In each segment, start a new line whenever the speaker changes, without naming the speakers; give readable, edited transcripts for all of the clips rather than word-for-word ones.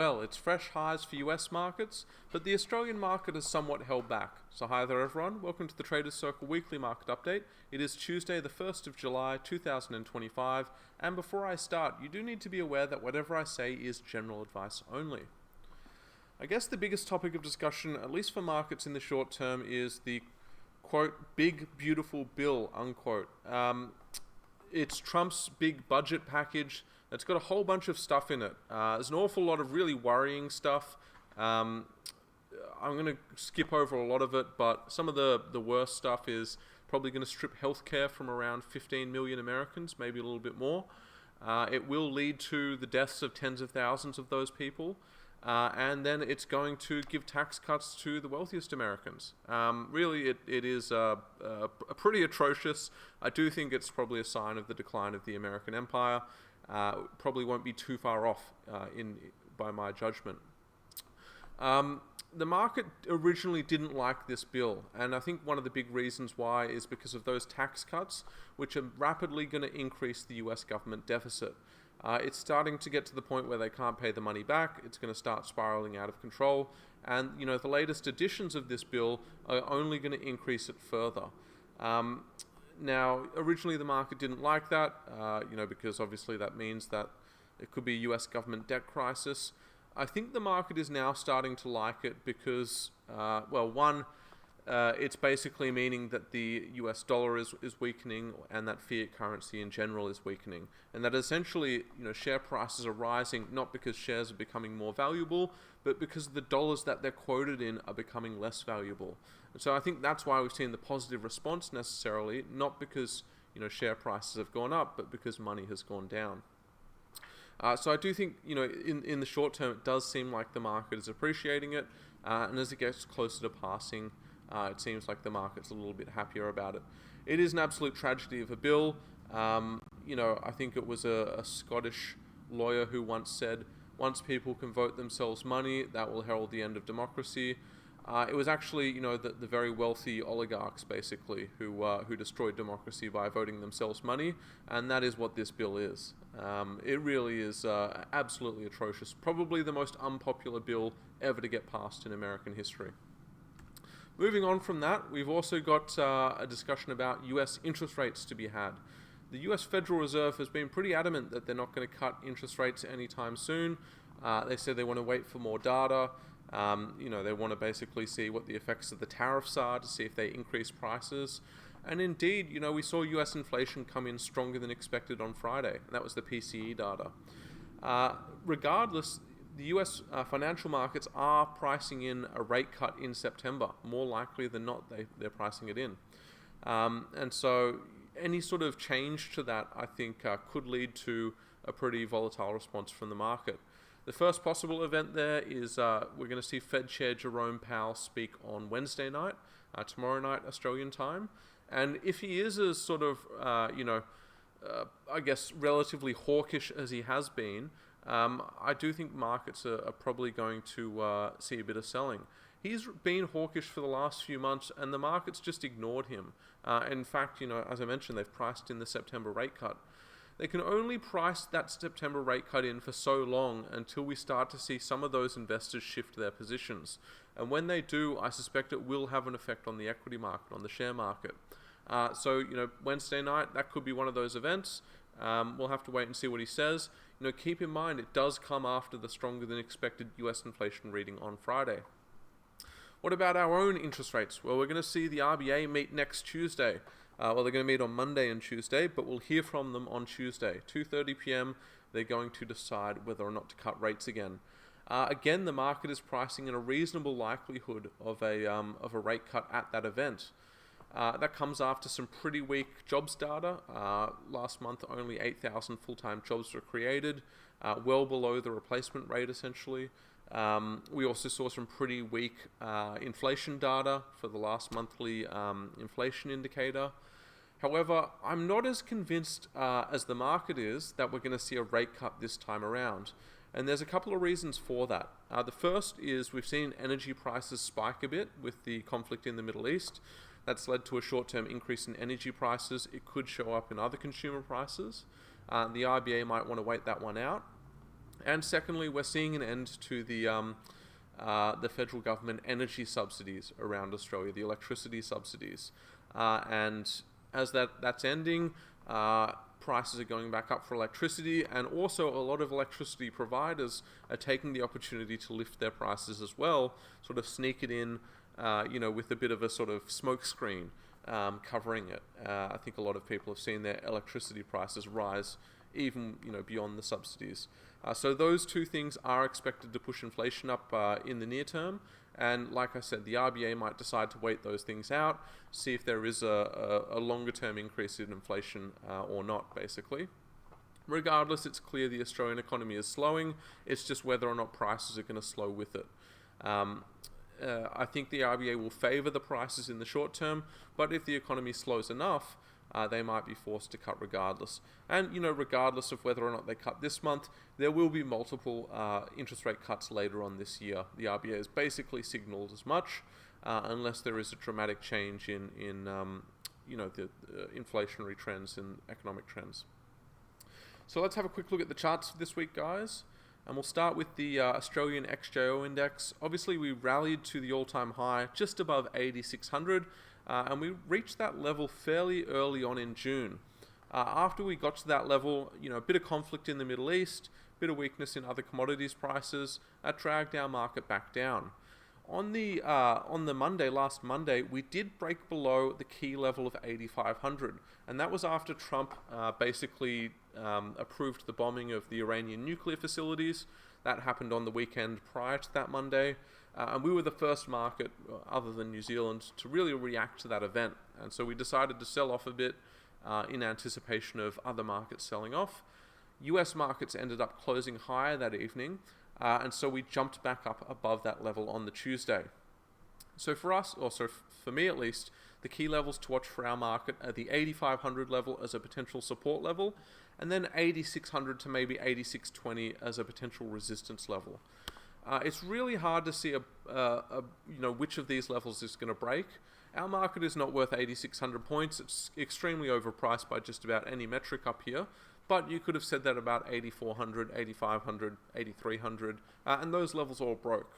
Well, it's fresh highs for US markets, but the Australian market has somewhat held back. So hi there everyone, welcome to the Traders Circle weekly market update. It is Tuesday the 1st of July 2025, and before I start, you do need to be aware that whatever I say is general advice only. I guess the biggest topic of discussion, at least for markets in the short term, is the quote, big beautiful bill, unquote. It's Trump's big budget package. It's got a whole bunch of stuff in it. There's an awful lot of really worrying stuff. I'm going to skip over a lot of it, but some of the worst stuff is probably going to strip healthcare from around 15 million Americans, maybe a little bit more. It will lead to the deaths of tens of thousands of those people. And then it's going to give tax cuts to the wealthiest Americans. Really, it is pretty atrocious. I do think it's probably a sign of the decline of the American empire. Probably won't be too far off by my judgment. The market originally didn't like this bill, and I think one of the big reasons why is because of those tax cuts, which are rapidly going to increase the US government deficit. It's starting to get to the point where they can't pay the money back. It's going to start spiraling out of control, and the latest editions of this bill are only going to increase it further. Now, originally the market didn't like that, because obviously that means that it could be a US government debt crisis. I think the market is now starting to like it because, it's basically meaning that the US dollar is weakening and that fiat currency in general is weakening. And that essentially, share prices are rising not because shares are becoming more valuable, but because the dollars that they're quoted in are becoming less valuable. And so I think that's why we've seen the positive response necessarily, not because, share prices have gone up, but because money has gone down. So I do think, in the short term, it does seem like the market is appreciating it. And as it gets closer to passing, it seems like the market's a little bit happier about it. It is an absolute tragedy of a bill. I think it was a Scottish lawyer who once said, once people can vote themselves money, that will herald the end of democracy. It was actually, the very wealthy oligarchs, basically, who destroyed democracy by voting themselves money, and that is what this bill is. It really is absolutely atrocious. Probably the most unpopular bill ever to get passed in American history. Moving on from that, we've also got a discussion about US interest rates to be had. The US Federal Reserve has been pretty adamant that they're not going to cut interest rates anytime soon. They said they want to wait for more data. They want to basically see what the effects of the tariffs are to see if they increase prices. And indeed, we saw US inflation come in stronger than expected on Friday. And that was the PCE data. Regardless, the US financial markets are pricing in a rate cut in September. More likely than not, they're pricing it in. And so any sort of change to that, I think, could lead to a pretty volatile response from the market. The first possible event there is we're going to see Fed Chair Jerome Powell speak on Wednesday night, tomorrow night Australian time. And if he is as sort of, relatively hawkish as he has been, I do think markets are probably going to see a bit of selling. He's been hawkish for the last few months, and the market's just ignored him. In fact, as I mentioned, they've priced in the September rate cut. They can only price that September rate cut in for so long until we start to see some of those investors shift their positions. And when they do, I suspect it will have an effect on the equity market, on the share market. So Wednesday night, that could be one of those events. We'll have to wait and see what he says. Keep in mind, it does come after the stronger than expected US inflation reading on Friday. What about our own interest rates? Well, we're going to see the RBA meet next Tuesday. They're going to meet on Monday and Tuesday, but we'll hear from them on Tuesday. 2:30 p.m., they're going to decide whether or not to cut rates again. Again, the market is pricing in a reasonable likelihood of a rate cut at that event. That comes after some pretty weak jobs data. Last month, only 8,000 full-time jobs were created, well below the replacement rate, essentially. We also saw some pretty weak inflation data for the last monthly inflation indicator. However, I'm not as convinced as the market is that we're going to see a rate cut this time around. And there's a couple of reasons for that. The first is we've seen energy prices spike a bit with the conflict in the Middle East. That's led to a short-term increase in energy prices. It could show up in other consumer prices. The RBA might want to wait that one out. And secondly, we're seeing an end to the federal government energy subsidies around Australia, the electricity subsidies. And as that's ending, prices are going back up for electricity, and also a lot of electricity providers are taking the opportunity to lift their prices as well, sort of sneak it in, with a bit of a sort of smoke screen covering it. I think a lot of people have seen their electricity prices rise even beyond the subsidies. So those two things are expected to push inflation up in the near term. And like I said, the RBA might decide to wait those things out, see if there is a longer term increase in inflation or not, basically. Regardless, it's clear the Australian economy is slowing. It's just whether or not prices are going to slow with it. I think the RBA will favour the prices in the short term, but if the economy slows enough, they might be forced to cut regardless. And, regardless of whether or not they cut this month, there will be multiple interest rate cuts later on this year. The RBA has basically signalled as much, unless there is a dramatic change in the inflationary trends and economic trends. So let's have a quick look at the charts for this week, guys. And we'll start with the Australian XJO index. Obviously, we rallied to the all-time high, just above 8,600. And we reached that level fairly early on in June. After we got to that level, a bit of conflict in the Middle East, a bit of weakness in other commodities prices, that dragged our market back down. On the last Monday, we did break below the key level of 8,500, and that was after Trump basically approved the bombing of the Iranian nuclear facilities. That happened on the weekend prior to that Monday. And we were the first market, other than New Zealand, to really react to that event. And so we decided to sell off a bit in anticipation of other markets selling off. US markets ended up closing higher that evening, and so we jumped back up above that level on the Tuesday. So for us, also for me at least, the key levels to watch for our market are the 8,500 level as a potential support level, and then 8,600 to maybe 8,620 as a potential resistance level. It's really hard to see which of these levels is going to break. Our market is not worth 8,600 points. It's extremely overpriced by just about any metric up here. But you could have said that about 8,400, 8,500, 8,300, and those levels all broke.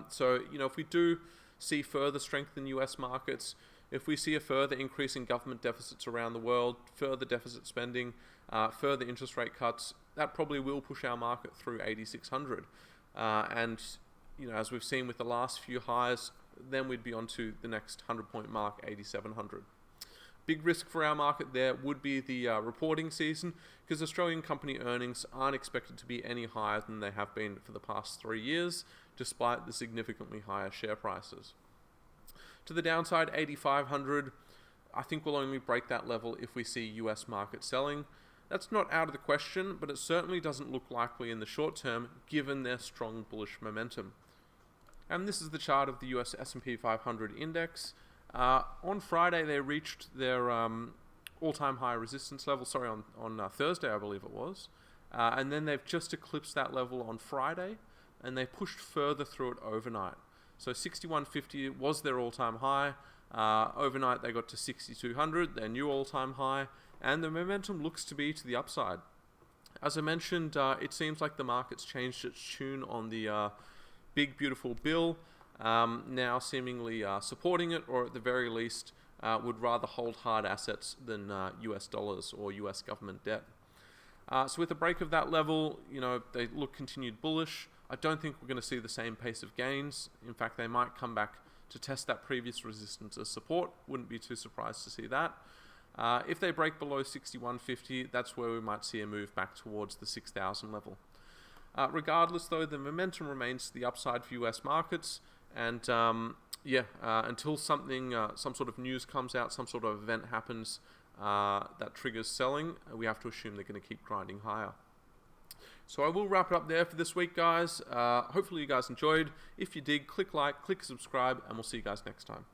So if we do see further strength in US markets, if we see a further increase in government deficits around the world, further deficit spending, further interest rate cuts, that probably will push our market through 8,600. And as we've seen with the last few highs, then we'd be on to the next 100-point mark, 8,700. Big risk for our market there would be the reporting season, because Australian company earnings aren't expected to be any higher than they have been for the past 3 years, despite the significantly higher share prices. To the downside, 8,500, I think we'll only break that level if we see US market selling. That's not out of the question, but it certainly doesn't look likely in the short term, given their strong bullish momentum. And this is the chart of the US S&P 500 index. On Friday, they reached their all-time high resistance level, on Thursday, I believe it was. And then they've just eclipsed that level on Friday, and they pushed further through it overnight. So 6150 was their all-time high. Overnight, they got to 6200, their new all-time high. And the momentum looks to be to the upside. As I mentioned, it seems like the market's changed its tune on the big, beautiful bill, now seemingly supporting it, or at the very least, would rather hold hard assets than US dollars or US government debt. So with the break of that level, they look continued bullish. I don't think we're going to see the same pace of gains. In fact, they might come back to test that previous resistance as support. Wouldn't be too surprised to see that. If they break below 6150, that's where we might see a move back towards the 6,000 level. Regardless, though, the momentum remains to the upside for US markets, and until something, some sort of news comes out, some sort of event happens that triggers selling, we have to assume they're going to keep grinding higher. So I will wrap it up there for this week, guys. Hopefully you guys enjoyed. If you did, click like, click subscribe, and we'll see you guys next time.